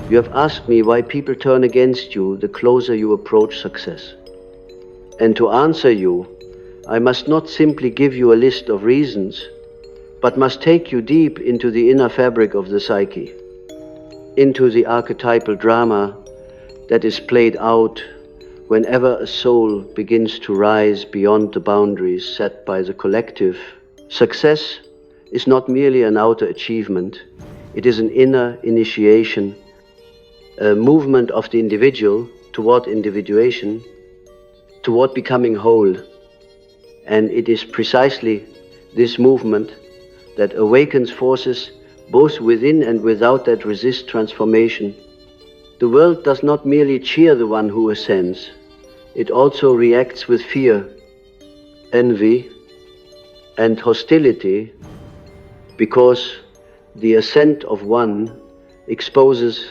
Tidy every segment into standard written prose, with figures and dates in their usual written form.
You have asked me why people turn against you the closer you approach success. And to answer you, I must not simply give you a list of reasons, but must take you deep into the inner fabric of the psyche, into the archetypal drama that is played out whenever a soul begins to rise beyond the boundaries set by the collective. Success is not merely an outer achievement, it is an inner initiation, a movement of the individual toward individuation, toward becoming whole. And it is precisely this movement that awakens forces both within and without that resist transformation. The world does not merely cheer the one who ascends, it also reacts with fear, envy, and hostility, because the ascent of one exposes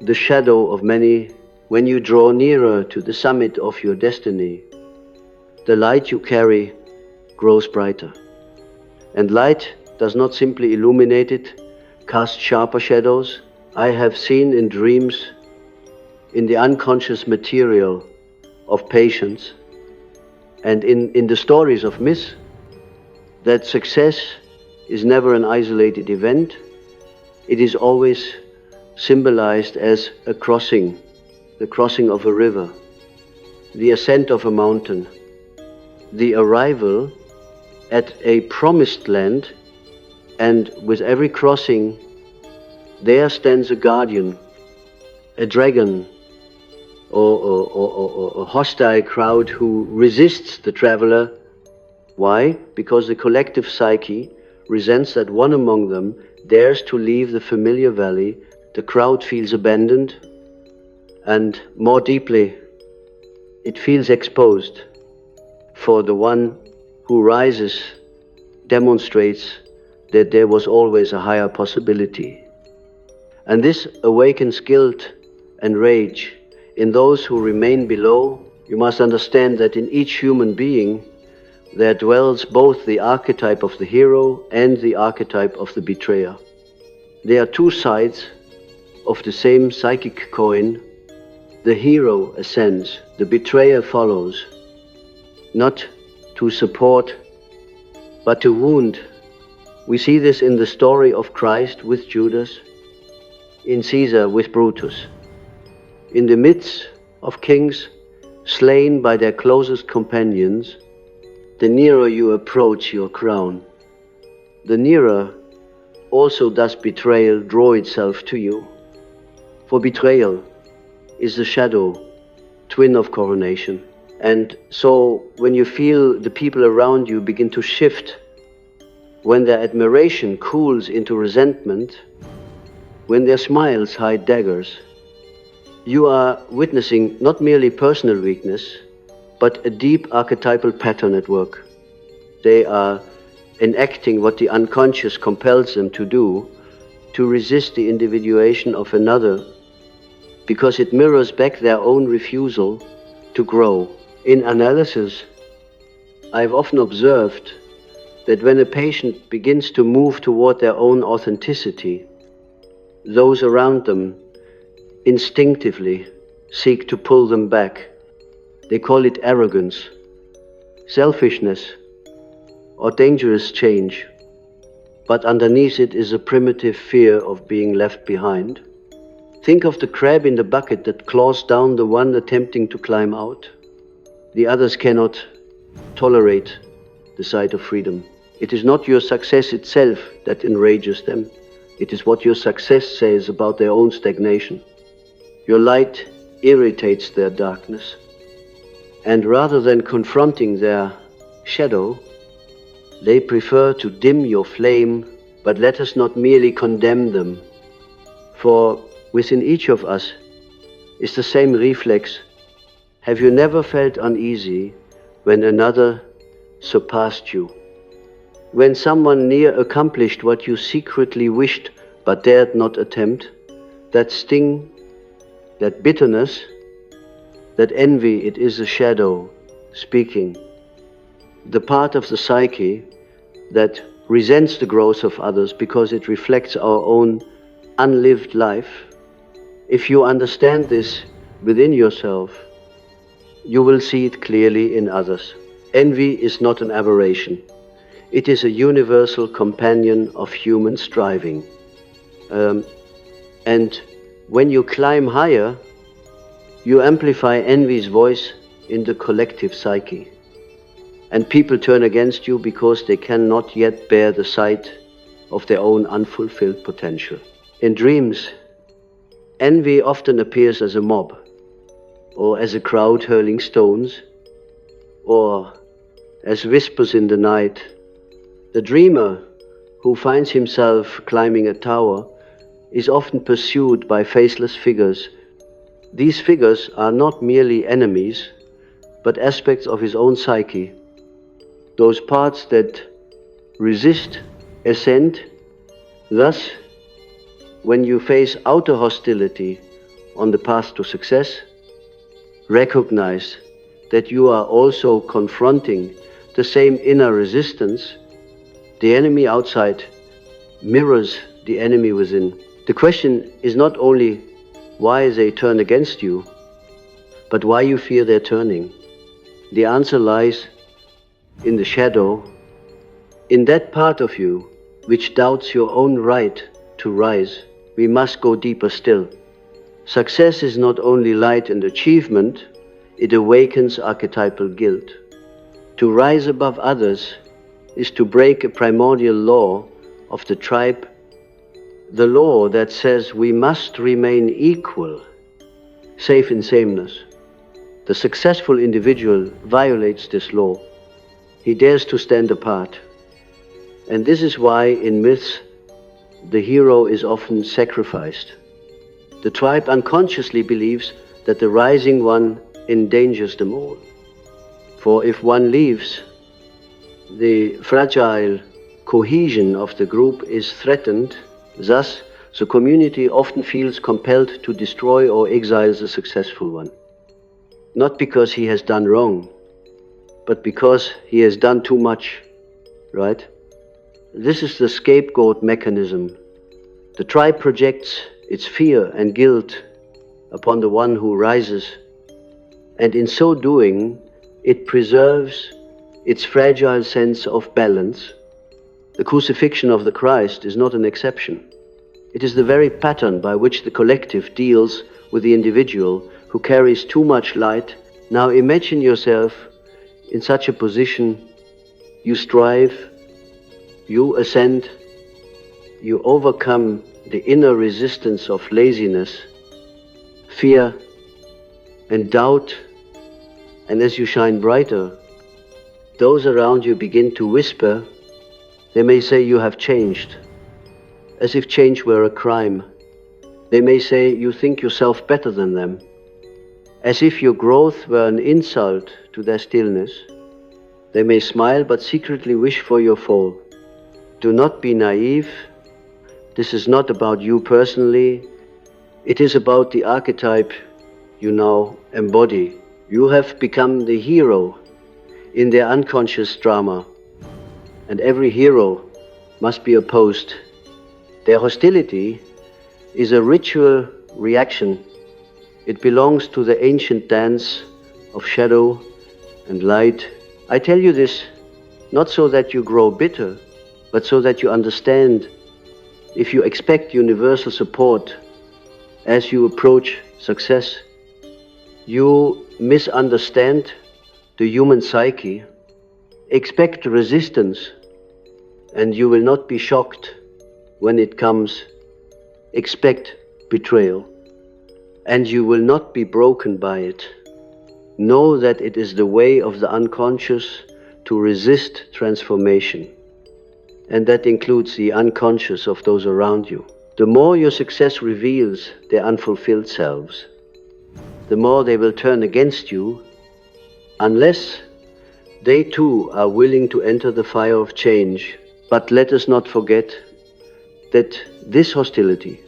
the shadow of many. When you draw nearer to the summit of your destiny, the light you carry grows brighter. And light does not simply illuminate it, cast sharper shadows. I have seen in dreams, in the unconscious material of patience, and in the stories of myth, that success is never an isolated event. It is always symbolized as a crossing, the crossing of a river, the ascent of a mountain, the arrival at a promised land, and with every crossing, there stands a guardian, a dragon, or a hostile crowd who resists the traveler. Why? Because the collective psyche resents that one among them dares to leave the familiar valley. The crowd feels abandoned, and more deeply, it feels exposed. For the one who rises demonstrates that there was always a higher possibility. And this awakens guilt and rage in those who remain below. You must understand that in each human being there dwells both the archetype of the hero and the archetype of the betrayer. They are two sides of the same psychic coin. The hero ascends, the betrayer follows, not to support, but to wound. We see this in the story of Christ with Judas, in Caesar with Brutus. In the midst of kings slain by their closest companions, the nearer you approach your crown, the nearer also does betrayal draw itself to you. For betrayal is the shadow, twin of coronation. And so when you feel the people around you begin to shift, when their admiration cools into resentment, when their smiles hide daggers, you are witnessing not merely personal weakness, but a deep archetypal pattern at work. They are enacting what the unconscious compels them to do, to resist the individuation of another, because it mirrors back their own refusal to grow. In analysis, I've often observed that when a patient begins to move toward their own authenticity, those around them instinctively seek to pull them back. They call it arrogance, selfishness, or dangerous change. But underneath it is a primitive fear of being left behind. Think of the crab in the bucket that claws down the one attempting to climb out. The others cannot tolerate the sight of freedom. It is not your success itself that enrages them. It is what your success says about their own stagnation. Your light irritates their darkness. And rather than confronting their shadow, they prefer to dim your flame. But let us not merely condemn them, for within each of us is the same reflex. Have you never felt uneasy when another surpassed you? When someone near accomplished what you secretly wished but dared not attempt? That sting, that bitterness, that envy, it is a shadow speaking. The part of the psyche that resents the growth of others because it reflects our own unlived life If you understand this within yourself, you will see it clearly in others. Envy is not an aberration. It is a universal companion of human striving. And when you climb higher, you amplify envy's voice in the collective psyche. And people turn against you because they cannot yet bear the sight of their own unfulfilled potential. In dreams, envy often appears as a mob, or as a crowd hurling stones, or as whispers in the night. The dreamer who finds himself climbing a tower is often pursued by faceless figures. These figures are not merely enemies, but aspects of his own psyche. Those parts that resist ascent. Thus, when you face outer hostility on the path to success, recognize that you are also confronting the same inner resistance. The enemy outside mirrors the enemy within. The question is not only why they turn against you, but why you fear their turning. The answer lies in the shadow, in that part of you which doubts your own right to rise. We must go deeper still. Success is not only light and achievement, it awakens archetypal guilt. To rise above others is to break a primordial law of the tribe, the law that says we must remain equal, safe in sameness. The successful individual violates this law. He dares to stand apart. And this is why in myths the hero is often sacrificed. The tribe unconsciously believes that the rising one endangers them all. For if one leaves, the fragile cohesion of the group is threatened. Thus, the community often feels compelled to destroy or exile the successful one. Not because he has done wrong, but because he has done too much, right? This is the scapegoat mechanism. The tribe projects its fear and guilt upon the one who rises, and in so doing, it preserves its fragile sense of balance. The crucifixion of the Christ is not an exception. It is the very pattern by which the collective deals with the individual who carries too much light. Now imagine yourself in such a position. You strive, you ascend, you overcome the inner resistance of laziness, fear, and doubt, and as you shine brighter, those around you begin to whisper. They may say you have changed, as if change were a crime. They may say you think yourself better than them, as if your growth were an insult to their stillness. They may smile but secretly wish for your fall. Do not be naive. This is not about you personally. It is about the archetype you now embody. You have become the hero in their unconscious drama, and every hero must be opposed. Their hostility is a ritual reaction. It belongs to the ancient dance of shadow and light. I tell you this not so that you grow bitter, but so that you understand. If you expect universal support as you approach success, you misunderstand the human psyche. Expect resistance, and you will not be shocked when it comes. Expect betrayal, and you will not be broken by it. Know that it is the way of the unconscious to resist transformation, and that includes the unconscious of those around you. The more your success reveals their unfulfilled selves, the more they will turn against you, unless they too are willing to enter the fire of change. But let us not forget that this hostility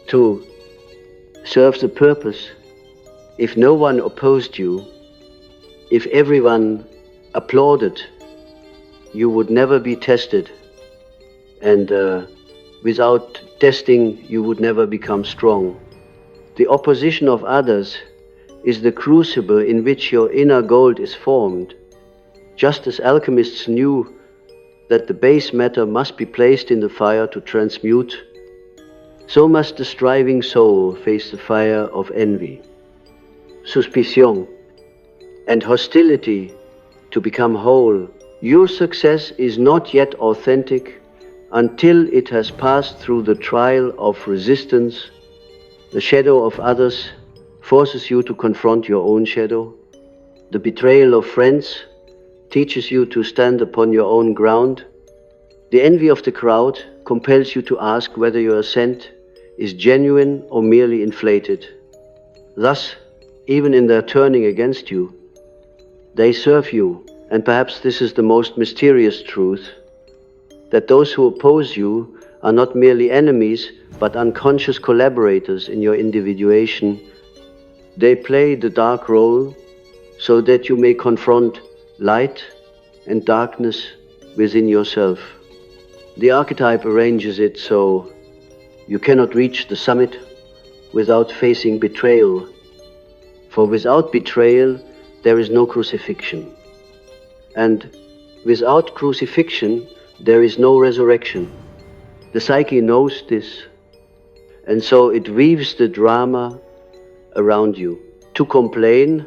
to serve the purpose, if no one opposed you, if everyone applauded, you would never be tested, and without testing you would never become strong. The opposition of others is the crucible in which your inner gold is formed. Just as alchemists knew that the base matter must be placed in the fire to transmute, so must the striving soul face the fire of envy, suspicion, and hostility to become whole. Your success is not yet authentic until it has passed through the trial of resistance. The shadow of others forces you to confront your own shadow. The betrayal of friends teaches you to stand upon your own ground. The envy of the crowd compels you to ask whether your ascent is genuine or merely inflated. Thus, even in their turning against you, they serve you. And perhaps this is the most mysterious truth, that those who oppose you are not merely enemies, but unconscious collaborators in your individuation. They play the dark role so that you may confront light and darkness within yourself. The archetype arranges it so you cannot reach the summit without facing betrayal. For without betrayal, there is no crucifixion. And without crucifixion, there is no resurrection. The psyche knows this, and so it weaves the drama around you. To complain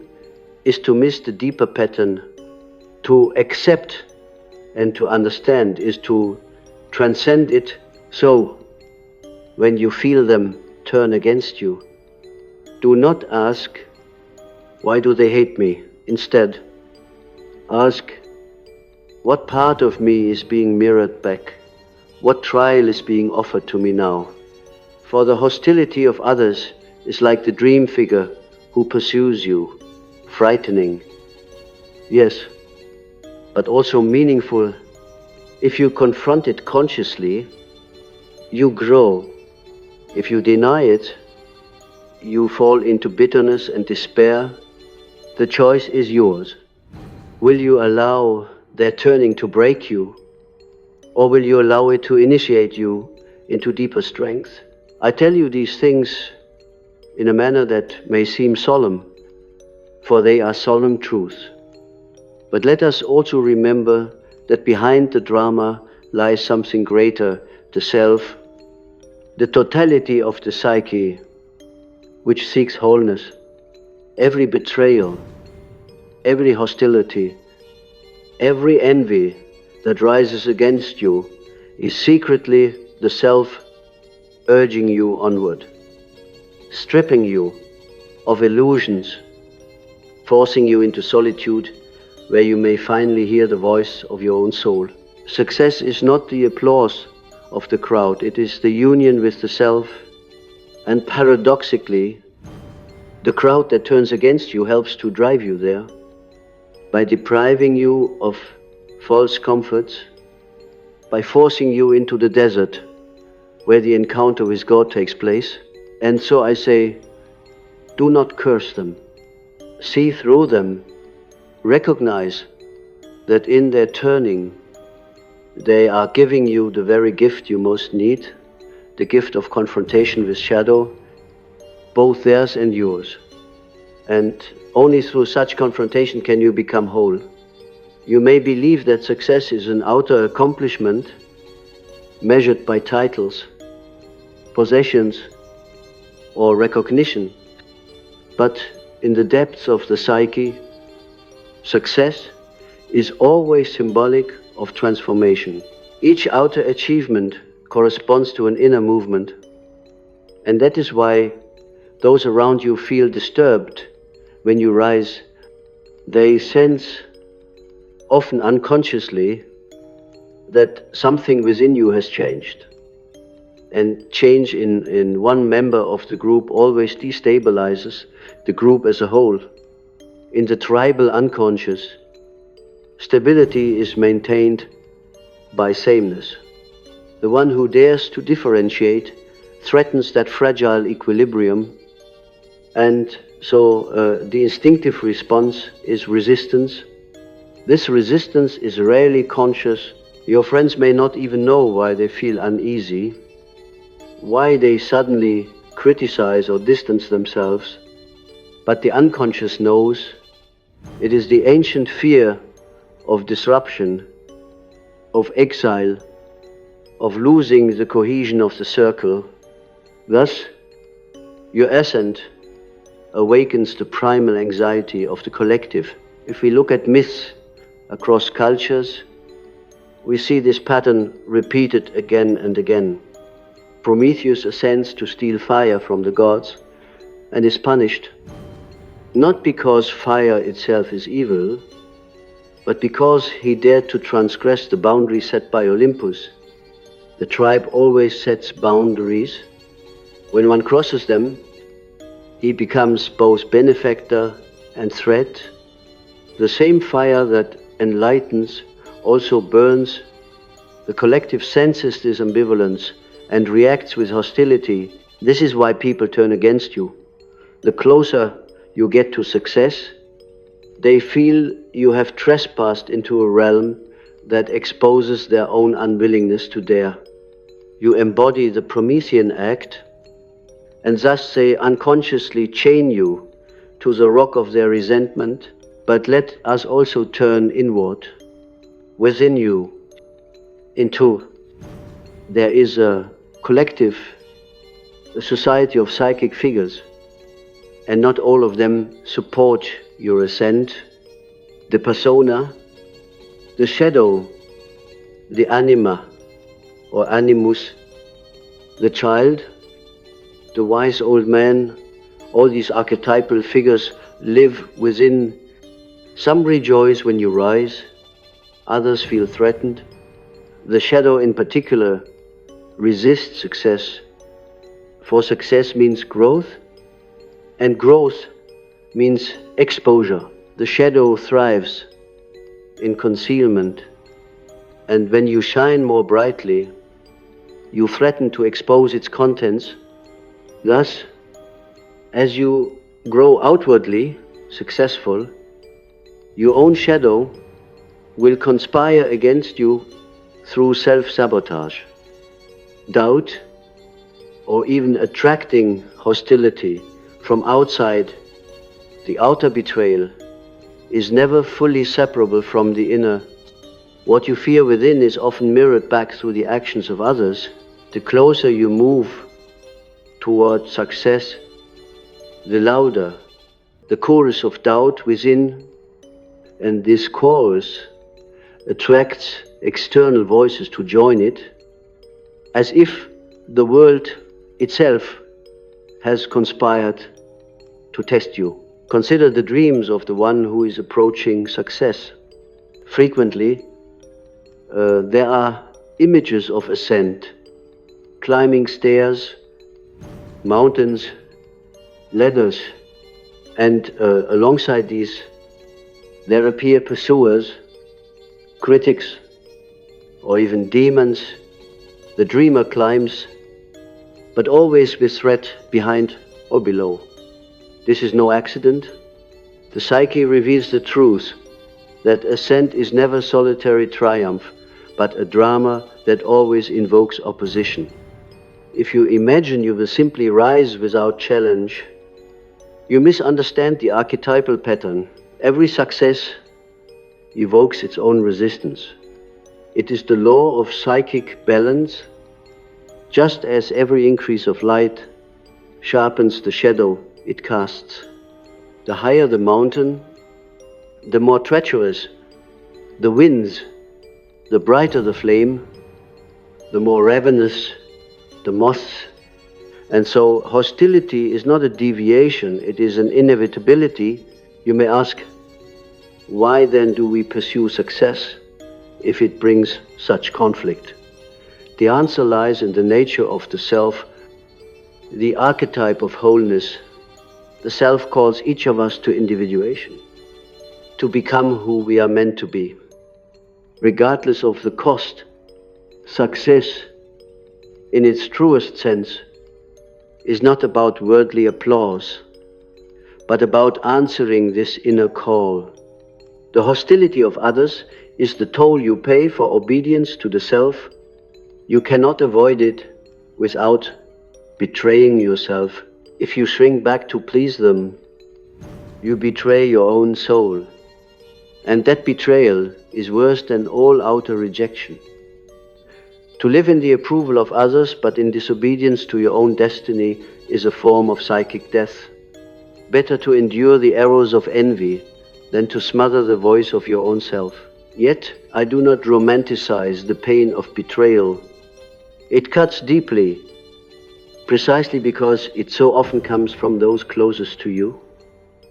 is to miss the deeper pattern. To accept and to understand is to transcend it. So, when you feel them turn against you, do not ask, why do they hate me? Instead, ask, what part of me is being mirrored back? What trial is being offered to me now? For the hostility of others is like the dream figure who pursues you, frightening, yes, but also meaningful. If you confront it consciously, you grow. If you deny it, you fall into bitterness and despair. The choice is yours. Will you allow their turning to break you, or will you allow it to initiate you into deeper strength? I tell you these things in a manner that may seem solemn, for they are solemn truths. But let us also remember that behind the drama lies something greater, the self, the totality of the psyche, which seeks wholeness. Every betrayal, every hostility, every envy that rises against you is secretly the self urging you onward, stripping you of illusions, forcing you into solitude where you may finally hear the voice of your own soul. Success is not the applause of the crowd, it is the union with the self. And paradoxically, the crowd that turns against you helps to drive you there by depriving you of false comforts, by forcing you into the desert where the encounter with God takes place. And so I say, do not curse them. See through them. Recognize that in their turning, they are giving you the very gift you most need, the gift of confrontation with shadow, both theirs and yours. And only through such confrontation can you become whole. You may believe that success is an outer accomplishment measured by titles, possessions, or recognition. But in the depths of the psyche, success is always symbolic of transformation. Each outer achievement corresponds to an inner movement. And that is why those around you feel disturbed when you rise. They sense, often unconsciously, that something within you has changed. And change in one member of the group always destabilizes the group as a whole. In the tribal unconscious, stability is maintained by sameness. The one who dares to differentiate threatens that fragile equilibrium, and so the instinctive response is resistance. This resistance is rarely conscious. Your friends may not even know why they feel uneasy, why they suddenly criticize or distance themselves, but the unconscious knows it is the ancient fear of disruption, of exile, of losing the cohesion of the circle. Thus, your ascent awakens the primal anxiety of the collective. If we look at myths across cultures, we see this pattern repeated again and again. Prometheus ascends to steal fire from the gods and is punished, not because fire itself is evil, but because he dared to transgress the boundary set by Olympus. The tribe always sets boundaries. When one crosses them, he becomes both benefactor and threat. The same fire that enlightens also burns. The collective senses this ambivalence and reacts with hostility. This is why people turn against you. The closer you get to success, they feel you have trespassed into a realm that exposes their own unwillingness to dare. You embody the Promethean act, and thus they unconsciously chain you to the rock of their resentment. But let us also turn inward, within you, there is a collective, a society of psychic figures, and not all of them support your ascent. The persona, the shadow, the anima or animus, the child, the wise old man, all these archetypal figures live within. Some rejoice when you rise, others feel threatened. The shadow in particular resists success, for success means growth, and growth means exposure. The shadow thrives in concealment, and when you shine more brightly, you threaten to expose its contents. Thus, as you grow outwardly successful, your own shadow will conspire against you through self-sabotage, doubt, or even attracting hostility from outside. The outer betrayal is never fully separable from the inner. What you fear within is often mirrored back through the actions of others. The closer you move toward success, the louder the chorus of doubt within, and this chorus attracts external voices to join it, as if the world itself has conspired to test you. Consider the dreams of the one who is approaching success. Frequently, there are images of ascent, climbing stairs, mountains, ladders, and alongside these there appear pursuers, critics, or even demons. The dreamer climbs, but always with threat behind or below. This is no accident. The psyche reveals the truth that ascent is never solitary triumph, but a drama that always invokes opposition. If you imagine you will simply rise without challenge, you misunderstand the archetypal pattern. Every success evokes its own resistance. It is the law of psychic balance, just as every increase of light sharpens the shadow it casts. The higher the mountain, the more treacherous the winds, the brighter the flame, the more ravenous the moths. And so hostility is not a deviation, it is an inevitability. You may ask, why then do we pursue success if it brings such conflict? The answer lies in the nature of the self, the archetype of wholeness. The self calls each of us to individuation, to become who we are meant to be, regardless of the cost. Success, in its truest sense, is not about worldly applause, but about answering this inner call. The hostility of others is the toll you pay for obedience to the self. You cannot avoid it without betraying yourself. If you shrink back to please them, you betray your own soul. And that betrayal is worse than all outer rejection. To live in the approval of others but in disobedience to your own destiny is a form of psychic death. Better to endure the arrows of envy than to smother the voice of your own self. Yet I do not romanticize the pain of betrayal. It cuts deeply, precisely because it so often comes from those closest to you.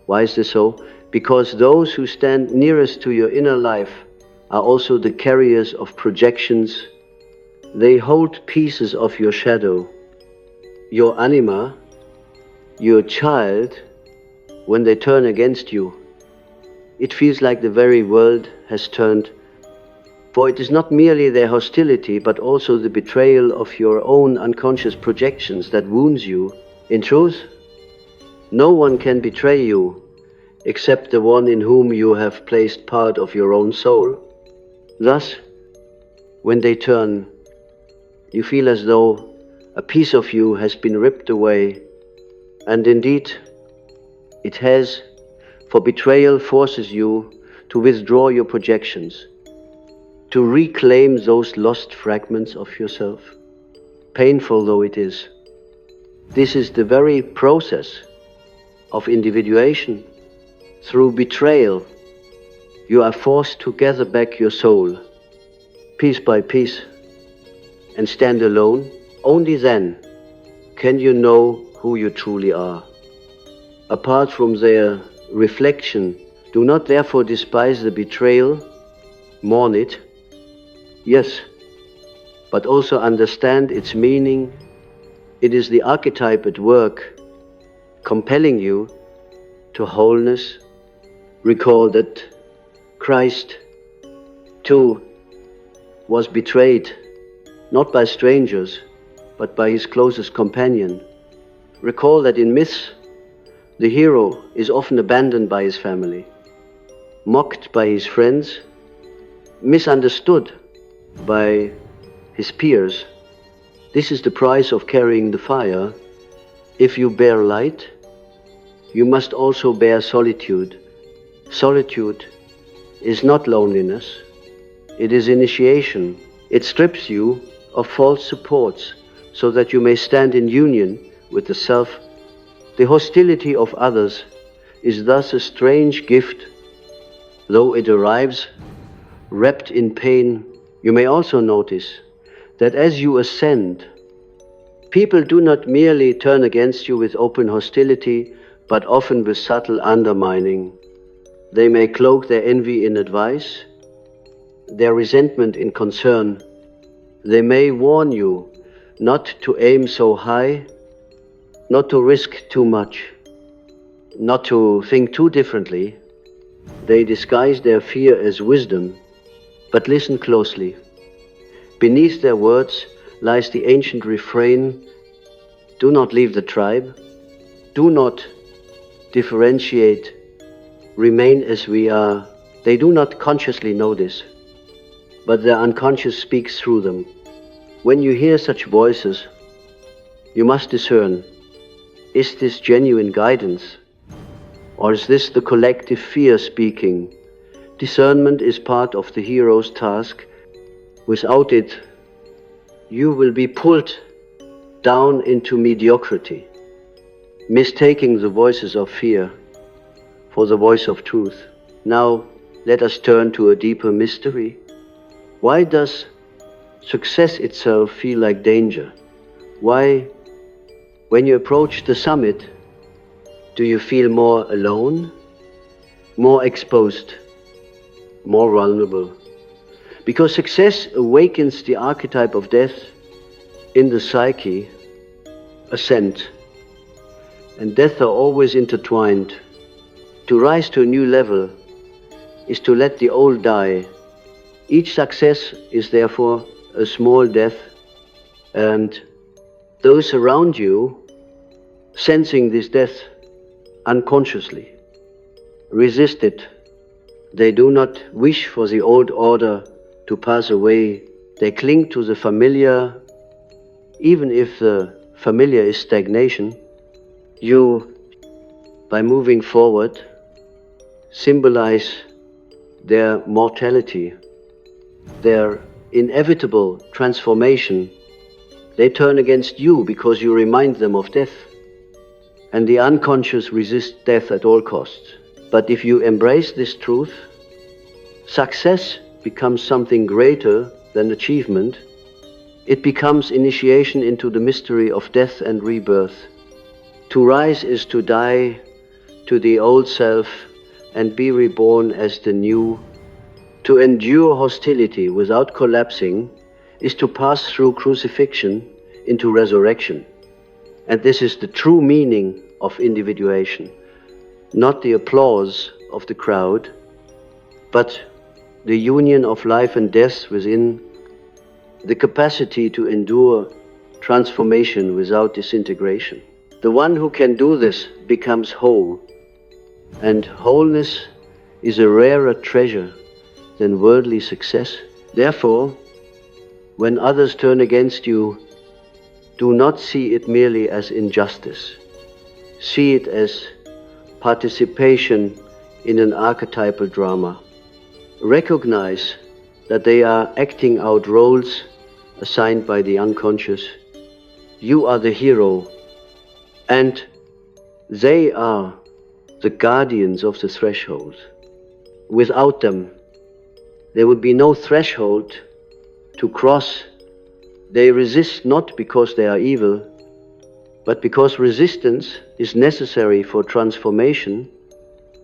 Why is this so? Because those who stand nearest to your inner life are also the carriers of projections. They hold pieces of your shadow, your anima, your child. When they turn against you, it feels like the very world has turned. For it is not merely their hostility, but also the betrayal of your own unconscious projections that wounds you. In truth, no one can betray you except the one in whom you have placed part of your own soul. Thus, when they turn, you feel as though a piece of you has been ripped away. And indeed, it has, for betrayal forces you to withdraw your projections, to reclaim those lost fragments of yourself. Painful though it is, this is the very process of individuation. Through betrayal, you are forced to gather back your soul, piece by piece, and stand alone. Only then can you know who you truly are. Apart from their reflection, do not therefore despise the betrayal, mourn it, yes, but also understand its meaning. It is the archetype at work, compelling you to wholeness. Recall that Christ, too, was betrayed, not by strangers, but by his closest companion. Recall that in myths, the hero is often abandoned by his family, mocked by his friends, misunderstood by his peers. This is the price of carrying the fire. If you bear light, you must also bear solitude. Solitude is not loneliness, it is initiation. It strips you of false supports so that you may stand in union with the self. The hostility of others is thus a strange gift, though it arrives wrapped in pain. You may also notice that as you ascend, people do not merely turn against you with open hostility, but often with subtle undermining. They may cloak their envy in advice, their resentment in concern. They may warn you not to aim so high, not to risk too much, not to think too differently. They disguise their fear as wisdom, but listen closely. Beneath their words lies the ancient refrain, do not leave the tribe, do not differentiate, remain as we are. They do not consciously know this, but their unconscious speaks through them. When you hear such voices, you must discern, is this genuine guidance, or is this the collective fear speaking? Discernment is part of the hero's task. Without it, you will be pulled down into mediocrity, mistaking the voices of fear for the voice of truth. Now, let us turn to a deeper mystery. Why does success itself feel like danger? Why, when you approach the summit, do you feel more alone, more exposed, more vulnerable? Because success awakens the archetype of death in the psyche, ascent, and death are always intertwined. To rise to a new level is to let the old die. Each success is therefore a small death, and those around you, sensing this death unconsciously, resist it. They do not wish for the old order to pass away. They cling to the familiar, even if the familiar is stagnation, you, by moving forward, symbolize their mortality, their inevitable transformation. They turn against you because you remind them of death. And the unconscious resist death at all costs. But if you embrace this truth, success becomes something greater than achievement. It becomes initiation into the mystery of death and rebirth. To rise is to die to the old self and be reborn as the new. To endure hostility without collapsing is to pass through crucifixion into resurrection. And this is the true meaning of individuation, not the applause of the crowd, but the union of life and death within, the capacity to endure transformation without disintegration. The one who can do this becomes whole, and wholeness is a rarer treasure than worldly success. Therefore, when others turn against you, do not see it merely as injustice. See it as participation in an archetypal drama. Recognize that they are acting out roles assigned by the unconscious. You are the hero, and they are the guardians of the threshold. Without them, there would be no threshold to cross. They resist not because they are evil, but because resistance is necessary for transformation.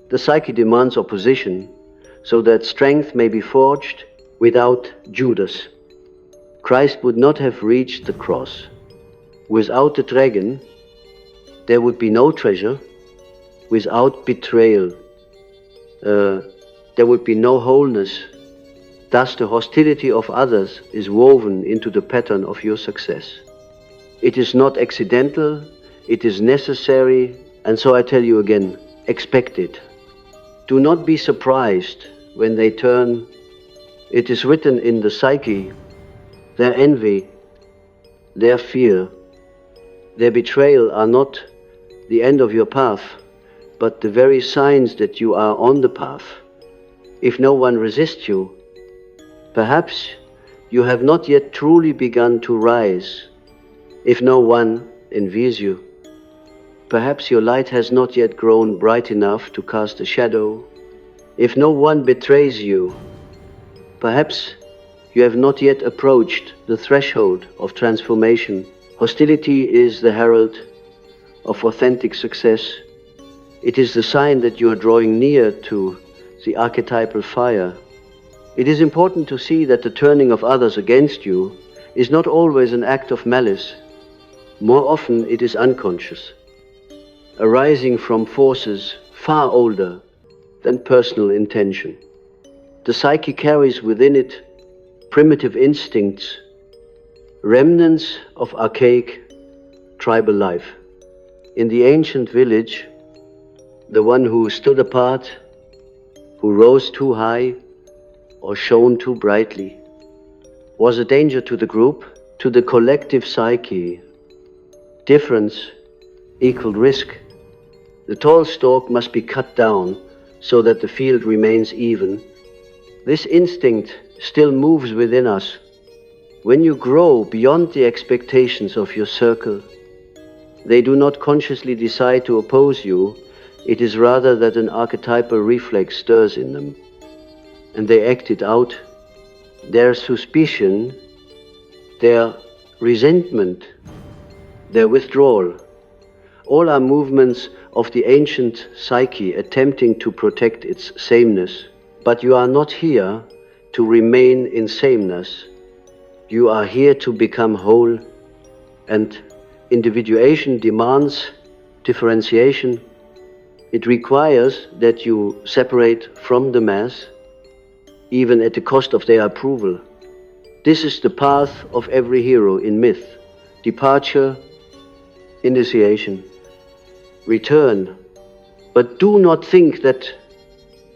The psyche demands opposition so that strength may be forged without Judas. Christ would not have reached the cross. Without the dragon, there would be no treasure. Without betrayal, there would be no wholeness. Thus, the hostility of others is woven into the pattern of your success. It is not accidental, it is necessary, and so I tell you again, expect it. Do not be surprised when they turn. It is written in the psyche, their envy, their fear, their betrayal are not the end of your path, but the very signs that you are on the path. If no one resists you, perhaps you have not yet truly begun to rise. If no one envies you, perhaps your light has not yet grown bright enough to cast a shadow. If no one betrays you, perhaps you have not yet approached the threshold of transformation. Hostility is the herald of authentic success. It is the sign that you are drawing near to the archetypal fire. It is important to see that the turning of others against you is not always an act of malice. More often it is unconscious, arising from forces far older than personal intention. The psyche carries within it primitive instincts, remnants of archaic tribal life. In the ancient village, the one who stood apart, who rose too high or shone too brightly, was a danger to the group, to the collective psyche. Difference equaled risk. The tall stalk must be cut down so that the field remains even. This instinct still moves within us. When you grow beyond the expectations of your circle, they do not consciously decide to oppose you. It is rather that an archetypal reflex stirs in them, and they act it out. Their suspicion, their resentment, their withdrawal, all are movements of the ancient psyche attempting to protect its sameness. But you are not here to remain in sameness. You are here to become whole, and individuation demands differentiation. It requires that you separate from the mass, even at the cost of their approval. This is the path of every hero in myth: departure, initiation, return. But do not think that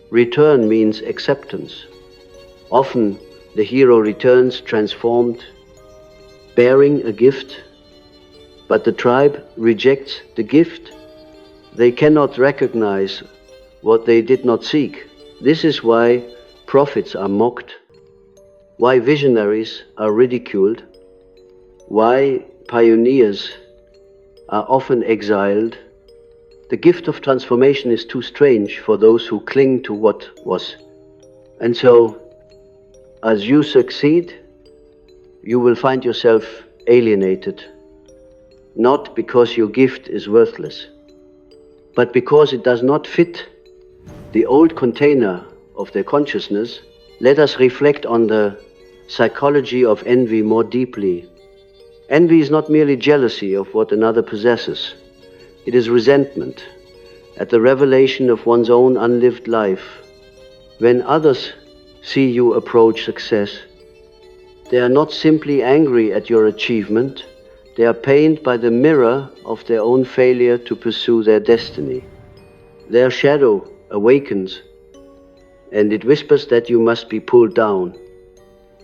return means acceptance. Often the hero returns transformed, bearing a gift, But the tribe rejects the gift. They cannot recognize what they did not seek. This is why prophets are mocked, why visionaries are ridiculed, why pioneers are often exiled. The gift of transformation is too strange for those who cling to what was. And so, as you succeed, you will find yourself alienated, not because your gift is worthless, but because it does not fit the old container of their consciousness. Let us reflect on the psychology of envy more deeply. Envy is not merely jealousy of what another possesses. It is resentment at the revelation of one's own unlived life. When others see you approach success, they are not simply angry at your achievement, they are pained by the mirror of their own failure to pursue their destiny. Their shadow awakens, and it whispers that you must be pulled down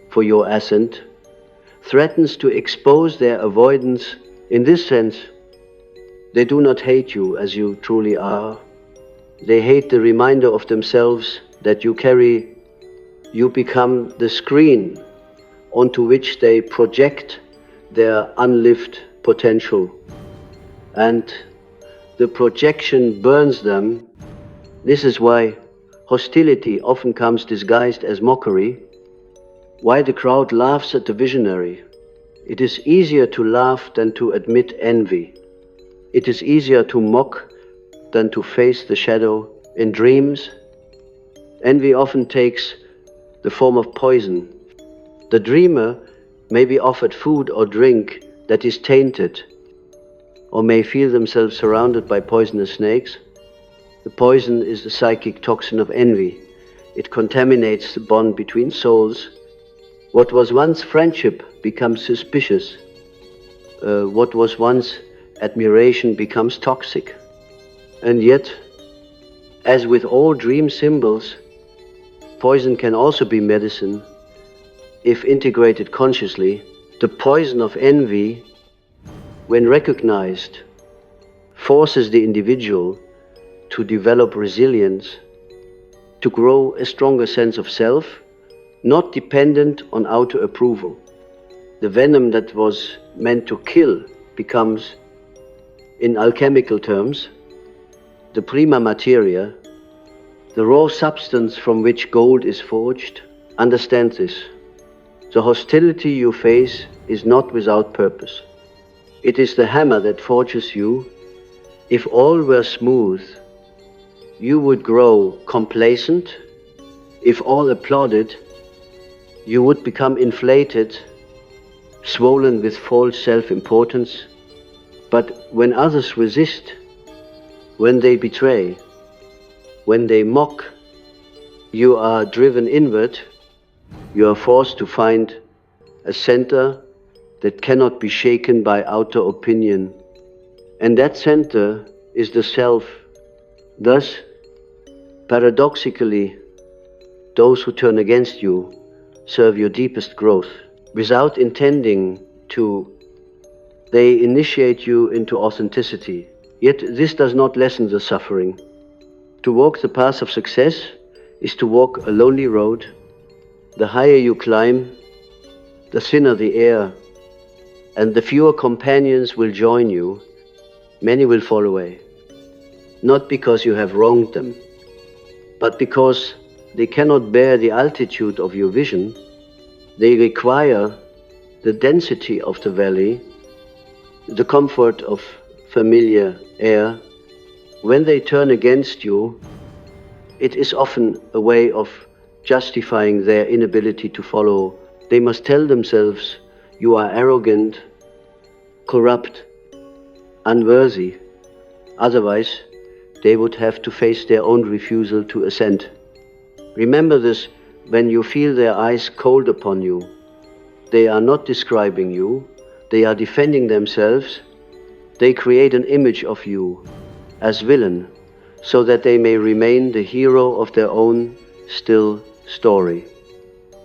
for your ascent, threatens to expose their avoidance. In this sense, they do not hate you as you truly are. They hate the reminder of themselves that you carry. You become the screen onto which they project their unlived potential. And the projection burns them. This is why hostility often comes disguised as mockery, why the crowd laughs at the visionary. It is easier to laugh than to admit envy. It is easier to mock than to face the shadow. In dreams, envy often takes the form of poison. The dreamer may be offered food or drink that is tainted, or may feel themselves surrounded by poisonous snakes. The poison is the psychic toxin of envy. It contaminates the bond between souls. What was once friendship becomes suspicious. What was once admiration becomes toxic. And yet, as with all dream symbols, poison can also be medicine if integrated consciously. The poison of envy, when recognized, forces the individual to develop resilience, to grow a stronger sense of self, not dependent on outer approval. The venom that was meant to kill becomes, in alchemical terms, the prima materia, the raw substance from which gold is forged. Understand this. The hostility you face is not without purpose. It is the hammer that forges you. If all were smooth, you would grow complacent. If all applauded, you would become inflated, swollen with false self-importance. But when others resist, when they betray, when they mock, you are driven inward. You are forced to find a center that cannot be shaken by outer opinion. And that center is the self. Thus, paradoxically, those who turn against you serve your deepest growth. Without intending to, they initiate you into authenticity. Yet this does not lessen the suffering. To walk the path of success is to walk a lonely road. The higher you climb, the thinner the air, and the fewer companions will join you. Many will fall away, not because you have wronged them, but because they cannot bear the altitude of your vision. They require the density of the valley, the comfort of familiar air. When they turn against you, it is often a way of justifying their inability to follow. They must tell themselves, you are arrogant, corrupt, unworthy. Otherwise, they would have to face their own refusal to ascend. Remember this when you feel their eyes cold upon you. They are not describing you, they are defending themselves. They create an image of you as villain, so that they may remain the hero of their own still story.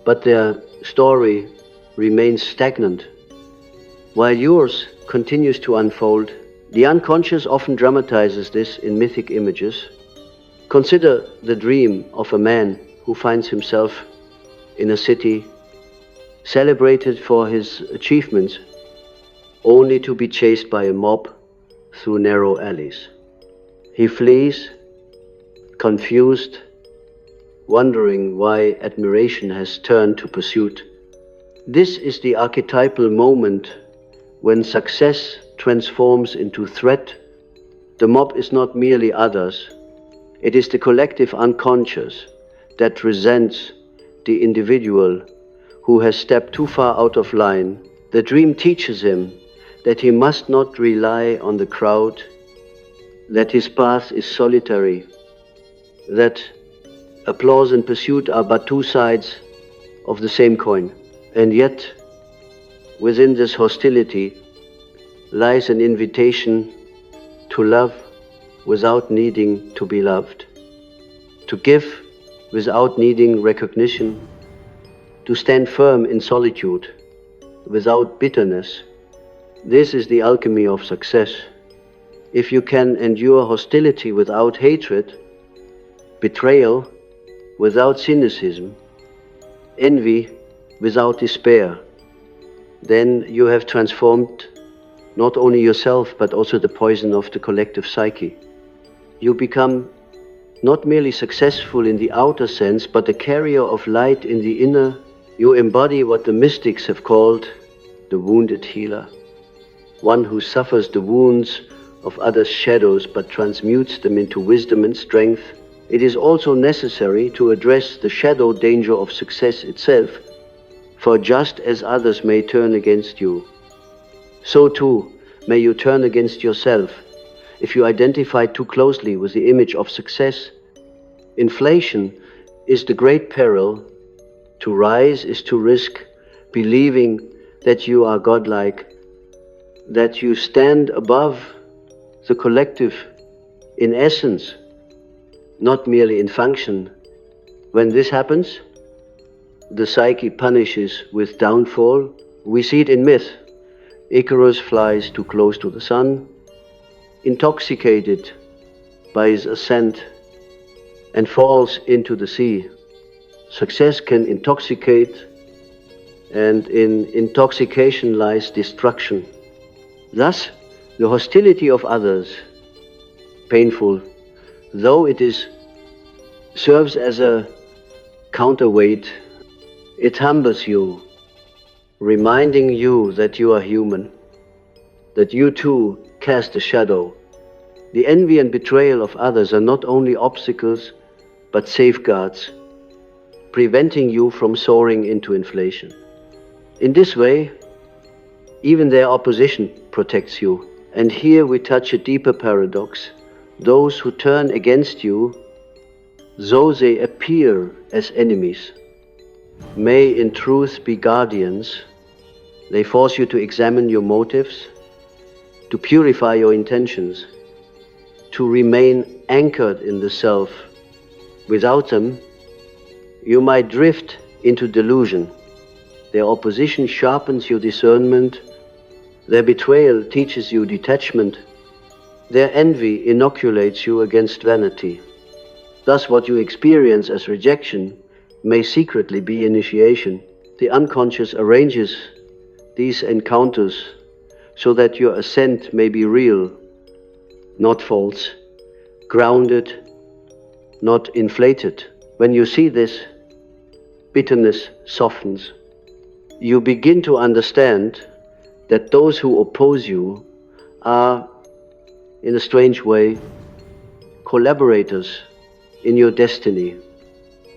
But their story remains stagnant. while yours continues to unfold. The unconscious often dramatizes this in mythic images. Consider the dream of a man who finds himself in a city, celebrated for his achievements, only to be chased by a mob through narrow alleys. He flees, confused, wondering why admiration has turned to pursuit. This is the archetypal moment when success transforms into threat. The mob is not merely others, it is the collective unconscious that resents the individual who has stepped too far out of line. The dream teaches him that he must not rely on the crowd, that his path is solitary, that applause and pursuit are but two sides of the same coin. And yet, within this hostility lies an invitation to love without needing to be loved, to give without needing recognition, to stand firm in solitude without bitterness. This is the alchemy of success. If you can endure hostility without hatred, betrayal without cynicism, envy without despair, then you have transformed not only yourself but also the poison of the collective psyche. You become not merely successful in the outer sense, but a carrier of light in the inner. You embody what the mystics have called the wounded healer, one who suffers the wounds of others' shadows but transmutes them into wisdom and strength. It is also necessary to address the shadow danger of success itself, for just as others may turn against you, so too may you turn against yourself if you identify too closely with the image of success. Inflation is the great peril. To rise is to risk believing that you are godlike, that you stand above the collective in essence, not merely in function. When this happens, the psyche punishes with downfall. We see it in myth. Icarus flies too close to the sun, intoxicated by his ascent, and falls into the sea. Success can intoxicate, and in intoxication lies destruction. Thus, the hostility of others, painful though it is, serves as a counterweight. It humbles you, reminding you that you are human, that you too cast a shadow. The envy and betrayal of others are not only obstacles, but safeguards, preventing you from soaring into inflation. In this way, even their opposition protects you. And here we touch a deeper paradox. Those who turn against you, though they appear as enemies, may in truth be guardians. They force you to examine your motives, to purify your intentions, to remain anchored in the self. Without them, you might drift into delusion. Their opposition sharpens your discernment. Their betrayal teaches you detachment. Their envy inoculates you against vanity. Thus, what you experience as rejection may secretly be initiation. The unconscious arranges these encounters so that your ascent may be real, not false, grounded, not inflated. When you see this, bitterness softens. You begin to understand that those who oppose you are, in a strange way, collaborators in your destiny.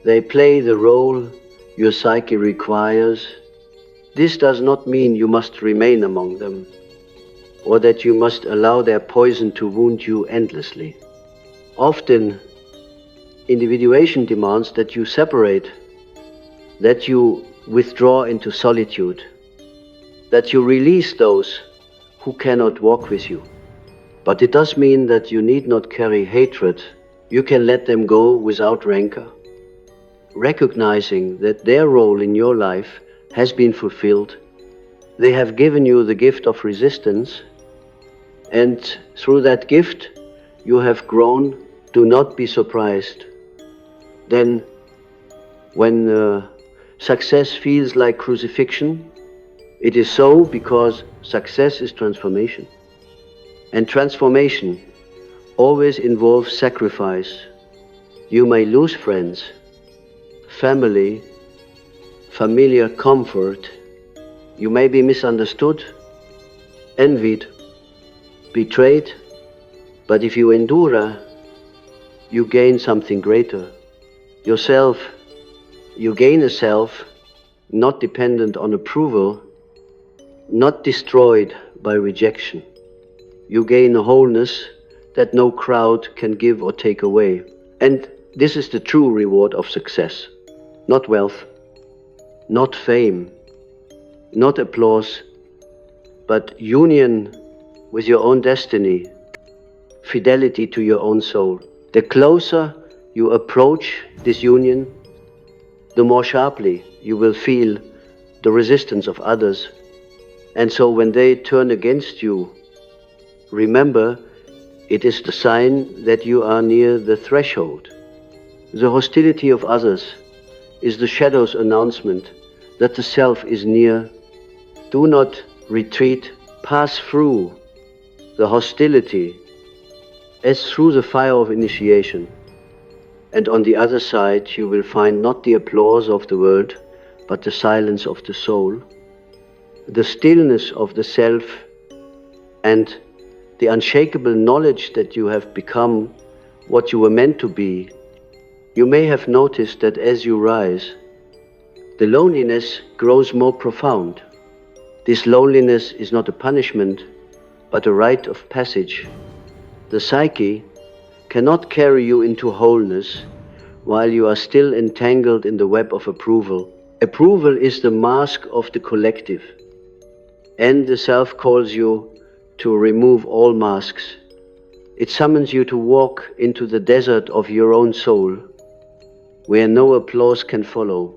They play the role your psyche requires. This does not mean you must remain among them, or that you must allow their poison to wound you endlessly. Often, individuation demands that you separate, that you withdraw into solitude, that you release those who cannot walk with you. But it does mean that you need not carry hatred. You can let them go without rancor, recognizing that their role in your life has been fulfilled, They have given you the gift of resistance, and through that gift you have grown. Do not be surprised. Then, when success feels like crucifixion, it is so because success is transformation. And transformation always involves sacrifice. You may lose friends, family, familiar comfort. You may be misunderstood, envied, betrayed, but if you endure, you gain something greater. Yourself, you gain a self not dependent on approval, not destroyed by rejection. You gain a wholeness that no crowd can give or take away. And this is the true reward of success. Not wealth, not fame, not applause, but union with your own destiny, fidelity to your own soul. The closer you approach this union, the more sharply you will feel the resistance of others. And so when they turn against you, remember, it is the sign that you are near the threshold. The hostility of others is the shadow's announcement that the self is near. Do not retreat, pass through the hostility as through the fire of initiation. And on the other side you will find not the applause of the world, but the silence of the soul, the stillness of the self, and the unshakable knowledge that you have become what you were meant to be. You may have noticed that as you rise, the loneliness grows more profound. This loneliness is not a punishment, but a rite of passage. The psyche cannot carry you into wholeness while you are still entangled in the web of approval. Approval is the mask of the collective, and the self calls you to remove all masks. It summons you to walk into the desert of your own soul, where no applause can follow,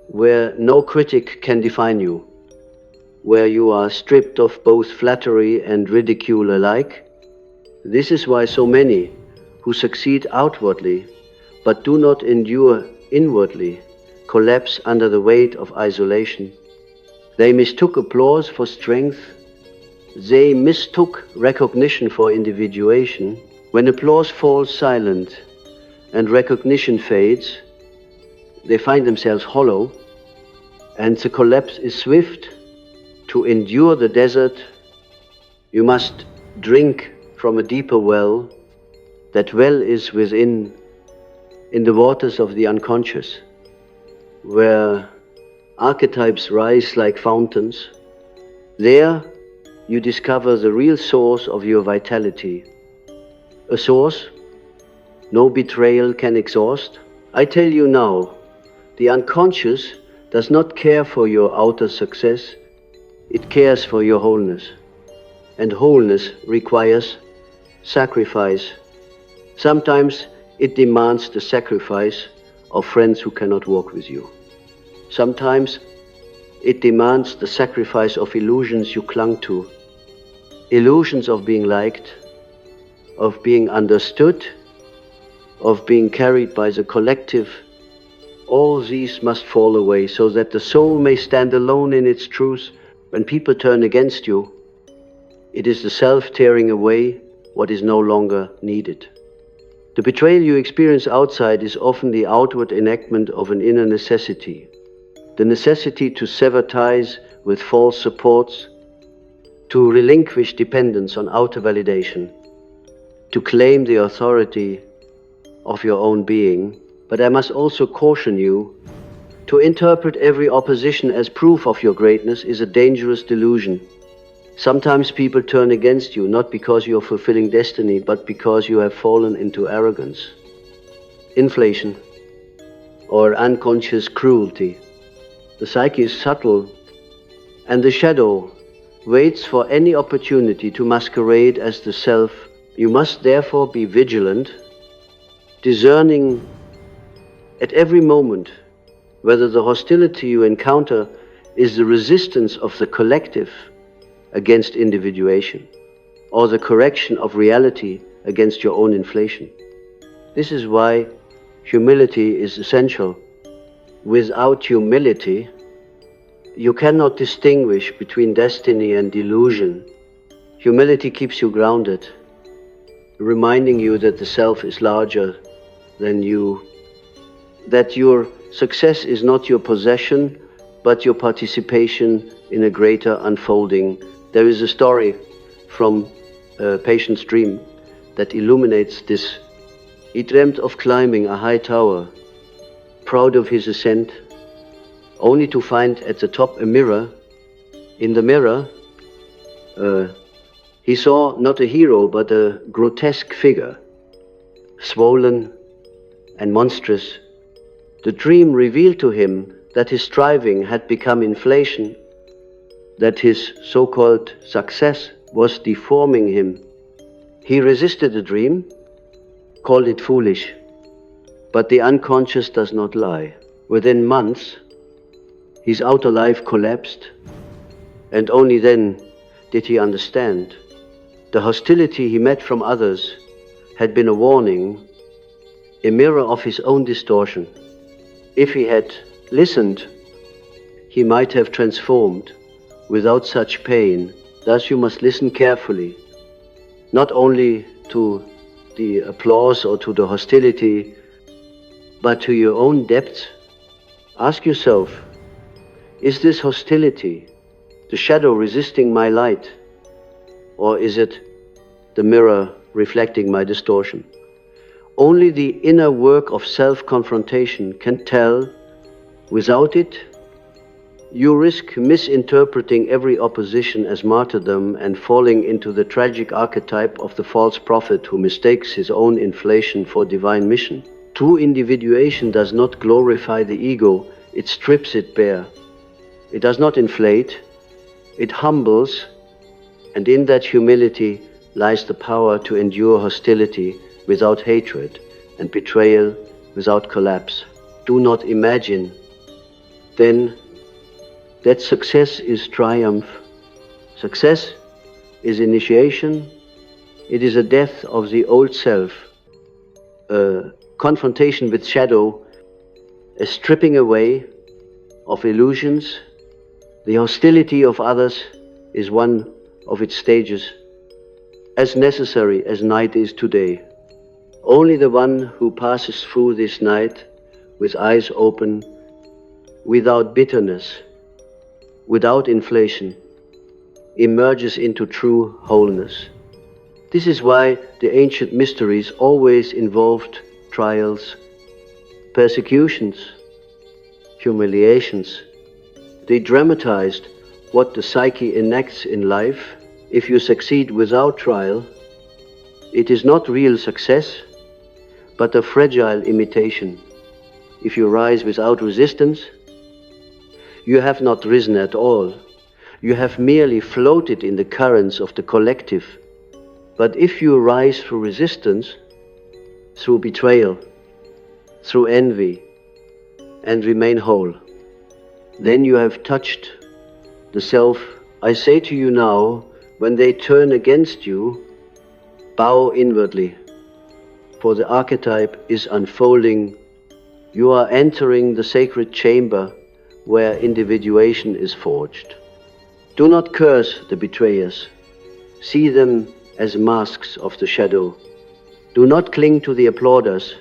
where no critic can define you, where you are stripped of both flattery and ridicule alike. This is why so many who succeed outwardly but do not endure inwardly collapse under the weight of isolation. They mistook applause for strength. They mistook recognition for individuation. When applause falls silent and recognition fades, they find themselves hollow, and the collapse is swift. To endure the desert, you must drink from a deeper well. That well is within, in the waters of the unconscious, where archetypes rise like fountains. There you discover the real source of your vitality. A source no betrayal can exhaust. I tell you now, the unconscious does not care for your outer success, it cares for your wholeness. And wholeness requires sacrifice. Sometimes it demands the sacrifice of friends who cannot walk with you. Sometimes it demands the sacrifice of illusions you clung to. Illusions of being liked, of being understood, of being carried by the collective. All these must fall away so that the soul may stand alone in its truth. When people turn against you, it is the self tearing away what is no longer needed. The betrayal you experience outside is often the outward enactment of an inner necessity. The necessity to sever ties with false supports, to relinquish dependence on outer validation, to claim the authority of your own being. But I must also caution you, to interpret every opposition as proof of your greatness is a dangerous delusion. Sometimes people turn against you not because you are fulfilling destiny, but because you have fallen into arrogance, inflation, or unconscious cruelty. The psyche is subtle, and the shadow waits for any opportunity to masquerade as the self. You must therefore be vigilant, discerning at every moment whether the hostility you encounter is the resistance of the collective against individuation, or the correction of reality against your own inflation. This is why humility is essential. Without humility, you cannot distinguish between destiny and delusion. Humility keeps you grounded, reminding you that the self is larger than you, that your success is not your possession, but your participation in a greater unfolding. There is a story from a patient's dream that illuminates this. He dreamt of climbing a high tower, proud of his ascent, only to find at the top a mirror. In the mirror, he saw not a hero, but a grotesque figure, swollen and monstrous. The dream revealed to him that his striving had become inflation, that his so-called success was deforming him. He resisted the dream, called it foolish. But the unconscious does not lie. Within months, his outer life collapsed, and only then did he understand. The hostility he met from others had been a warning, a mirror of his own distortion. If he had listened, he might have transformed without such pain. Thus you must listen carefully, not only to the applause or to the hostility, but to your own depth. Ask yourself, is this hostility the shadow resisting my light, or is it the mirror reflecting my distortion? Only the inner work of self-confrontation can tell. Without it, you risk misinterpreting every opposition as martyrdom and falling into the tragic archetype of the false prophet who mistakes his own inflation for divine mission. True individuation does not glorify the ego, it strips it bare. It does not inflate, it humbles, and in that humility lies the power to endure hostility without hatred and betrayal without collapse. Do not imagine, then, that success is triumph. Success is initiation. It is a death of the old self, a confrontation with shadow, a stripping away of illusions. The hostility of others is one of its stages, as necessary as night is today. Only the one who passes through this night with eyes open, without bitterness, without inflation, emerges into true wholeness. This is why the ancient mysteries always involved trials, persecutions, humiliations. They dramatized what the psyche enacts in life. If you succeed without trial, it is not real success, but a fragile imitation. If you rise without resistance, you have not risen at all. You have merely floated in the currents of the collective. But if you rise through resistance, through betrayal, through envy, and remain whole, then you have touched the self. I say to you now, when they turn against you, bow inwardly, for the archetype is unfolding. You are entering the sacred chamber where individuation is forged. Do not curse the betrayers. See them as masks of the shadow. Do not cling to the applauders.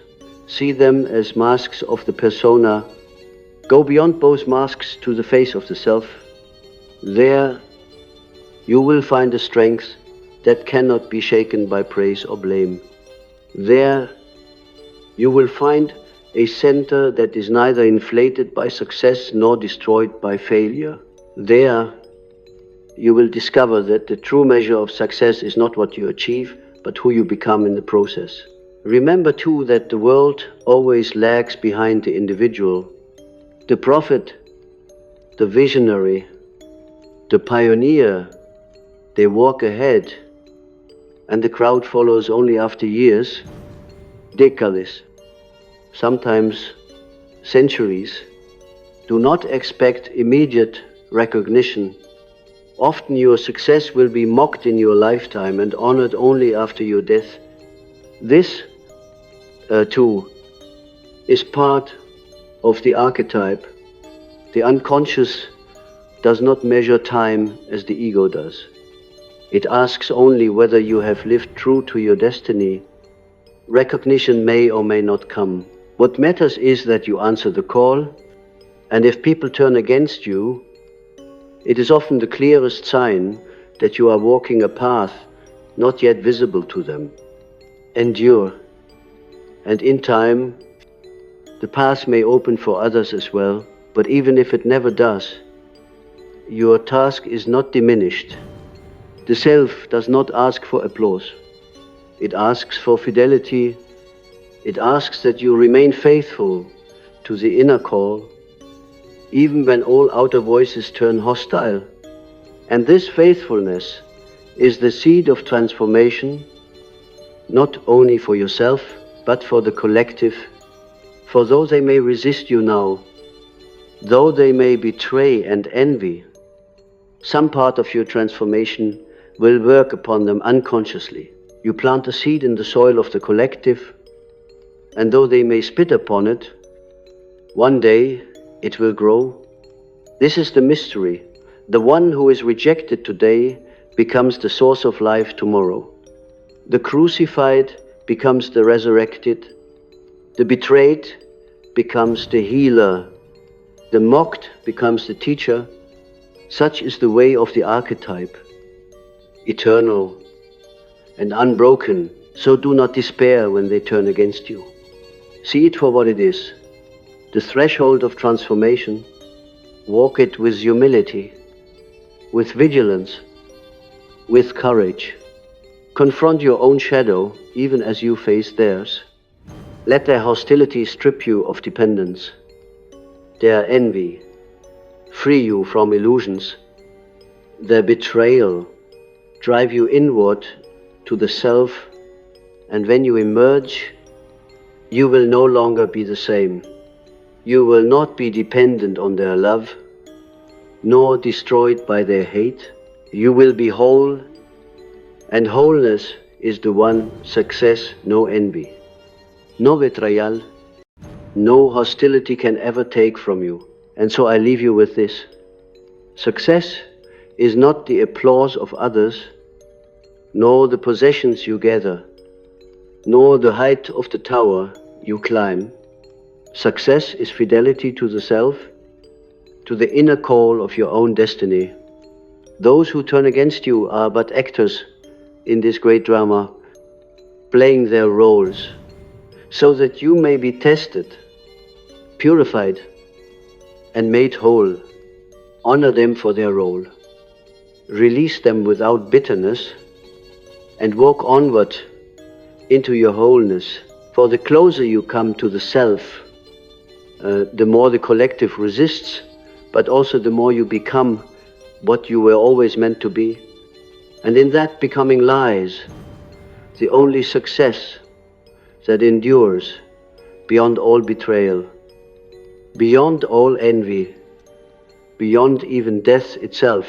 See them as masks of the persona. Go beyond both masks to the face of the self. There you will find a strength that cannot be shaken by praise or blame. There you will find a center that is neither inflated by success nor destroyed by failure. There you will discover that the true measure of success is not what you achieve, but who you become in the process. Remember too that the world always lags behind the individual. The prophet, the visionary, the pioneer, they walk ahead, and the crowd follows only after years, decades, sometimes centuries. Do not expect immediate recognition. Often your success will be mocked in your lifetime and honored only after your death. This, too, is part of the archetype. The unconscious does not measure time as the ego does. It asks only whether you have lived true to your destiny. Recognition may or may not come. What matters is that you answer the call, and if people turn against you, it is often the clearest sign that you are walking a path not yet visible to them. Endure, and in time, the path may open for others as well, but even if it never does, your task is not diminished. The self does not ask for applause. It asks for fidelity. It asks that you remain faithful to the inner call, even when all outer voices turn hostile. And this faithfulness is the seed of transformation, not only for yourself, but for the collective. For though they may resist you now, though they may betray and envy, some part of your transformation will work upon them unconsciously. You plant a seed in the soil of the collective, and though they may spit upon it, one day it will grow. This is the mystery. The one who is rejected today becomes the source of life tomorrow. The crucified becomes the resurrected. The betrayed becomes the healer. The mocked becomes the teacher. Such is the way of the archetype, eternal and unbroken. So do not despair when they turn against you. See it for what it is, the threshold of transformation. Walk it with humility, with vigilance, with courage. Confront your own shadow even as you face theirs. Let their hostility strip you of dependence, their envy free you from illusions, their betrayal drive you inward to the self, and when you emerge, you will no longer be the same. You will not be dependent on their love, nor destroyed by their hate. You will be whole, and wholeness is the one success no envy, no betrayal, no hostility can ever take from you. And so I leave you with this. Success is not the applause of others, nor the possessions you gather, nor the height of the tower you climb. Success is fidelity to the self, to the inner call of your own destiny. Those who turn against you are but actors in this great drama, playing their roles, so that you may be tested, purified, and made whole. Honor them for their role. Release them without bitterness, and walk onward into your wholeness. For the closer you come to the self, the more the collective resists, but also the more you become what you were always meant to be. And in that becoming lies the only success that endures beyond all betrayal, beyond all envy, beyond even death itself.